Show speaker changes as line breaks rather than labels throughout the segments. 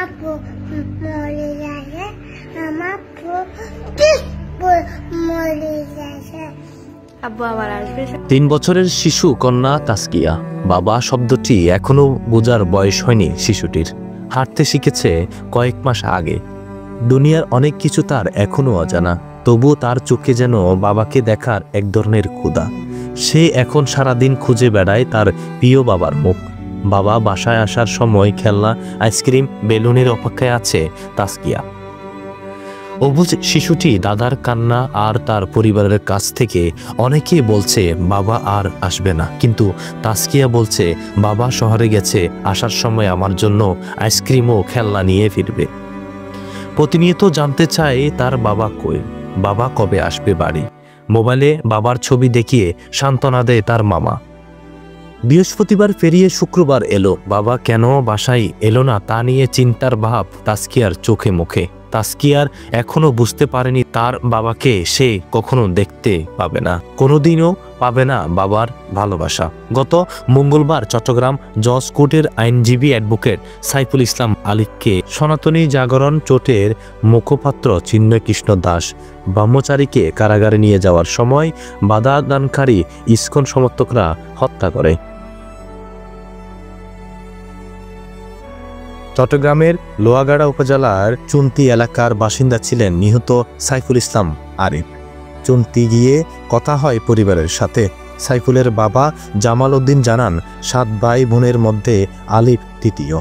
মরে যাচ্ছে, আমার মরে যাচ্ছে।
আব্বু আবার আসবে।
3 বছরের শিশু কন্যা তাসকিয়া। বাবা শব্দটি এখনো বোঝার বয়স হয়নি শিশুটির। হাঁটতে শিখেছে কয়েক মাস আগে। দুনিয়ার অনেক কিছু তার এখনো অজানা, তবুও তার চোখে যেন বাবাকে দেখার এক ধরনের ক্ষুধা। সে এখন সারাদিন খুঁজে বেড়ায় তার প্রিয় বাবার মুখ। বাবা বাসায় আসার সময় খেলনা, আইসক্রিম, বেলুনের অপেক্ষায় আছে তাসকিয়া। অবুঝ শিশুটি দাদার কান্না আর তার পরিবারের কাছ থেকে অনেকে বলছে বাবা আর আসবে না, কিন্তু তাসকিয়া বলছে বাবা শহরে গেছে, আসার সময় আমার জন্য আইসক্রিম ও খেলনা নিয়ে ফিরবে। প্রতিনিয়ত জানতে চায় তার বাবা কই, বাবা কবে আসবে বাড়ি। মোবাইলে বাবার ছবি দেখিয়ে সান্ত্বনা দেয় তার মামা। বৃহস্পতিবার পেরিয়ে শুক্রবার এলো, বাবা কেন বাসায় এলো না তা নিয়ে চিন্তার ভাব তাসকিয়ার চোখে মুখে। তাসকিয়ার এখনো বুঝতে পারেনি তার বাবাকে সে কখনো দেখতে পাবে না, কোনোদিনও পাবে না বাবার ভালোবাসা। গত মঙ্গলবার চট্টগ্রাম জজ কোর্টের আইনজীবী অ্যাডভোকেট সাইফুল ইসলাম আলিফকে সনাতনী জাগরণ জোটের মুখপাত্র চিন্ময় কৃষ্ণ দাস ব্রহ্মচারীকে কারাগারে নিয়ে যাওয়ার সময় বাধা দানকারী ইসকন সমর্থকরা হত্যা করে। চট্টগ্রামের লোহাগাড়া উপজেলার চুন্তি এলাকার বাসিন্দা ছিলেন নিহত সাইফুল ইসলাম আরিফ। চুন্তি গিয়ে কথা হয় পরিবারের সাথে। সাইফুলের বাবা জামাল উদ্দিন জানান, 7 ভাই বোনের মধ্যে আলিফ তৃতীয়,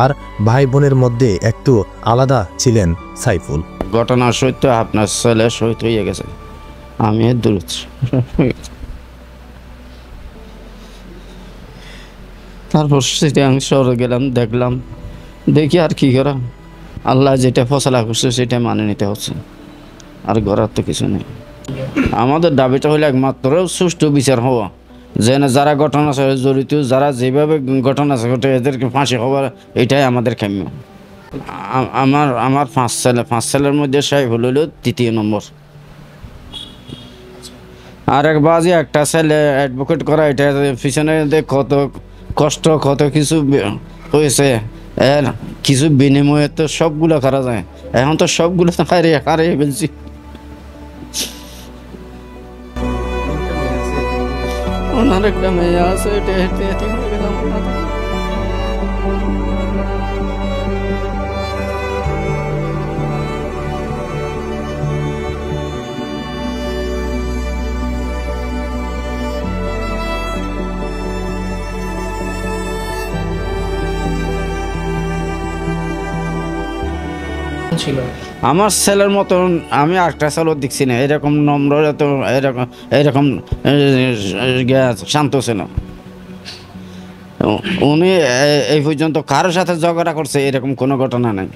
আর ভাই বোনের মধ্যে একটু আলাদা ছিলেন সাইফুল।
ঘটনা সত্য, আপনার ছেলে শহীদ হয়ে গেছে, আমি দূর। তারপর সেটা আমি শহরে গেলাম, দেখলাম, দেখি আর কি করা, আল্লাহ যেটা ফসলা করছে সেটা মানে নিতে হচ্ছে, আর করার তো কিছু নেই। আমাদের দাবিটা হলো একমাত্র সুষ্ঠু বিচার হওয়া, যেন যারা ঘটনার সাথে জড়িত, যারা যেভাবে ঘটনা ঘটে এদেরকে ফাঁসি হওয়ার, এটাই আমাদের কাম্য। আমার 5 ছেলে, 5 ছেলের মধ্যে সাইফুল হলো 3 নম্বর। আর এক বাজে একটা ছেলে অ্যাডভোকেট করা, এটা পিছনে কত কষ্ট, কত কিছু হয়েছে, এর কিছু বিনিময়ে তো সবগুলো করা যায়। এখন তো সবগুলো হারিয়ে ফেলছি। ওনার একটা মেয়ে আছে, এটা
ছিল
আমার ছেলের মতন আমি একটা ছেলে দেখছি না, এরকম নম্র, এরকম শান্ত ছিল। উনি এই পর্যন্ত কারোর সাথে ঝগড়া করছে এরকম কোনো ঘটনা নাই।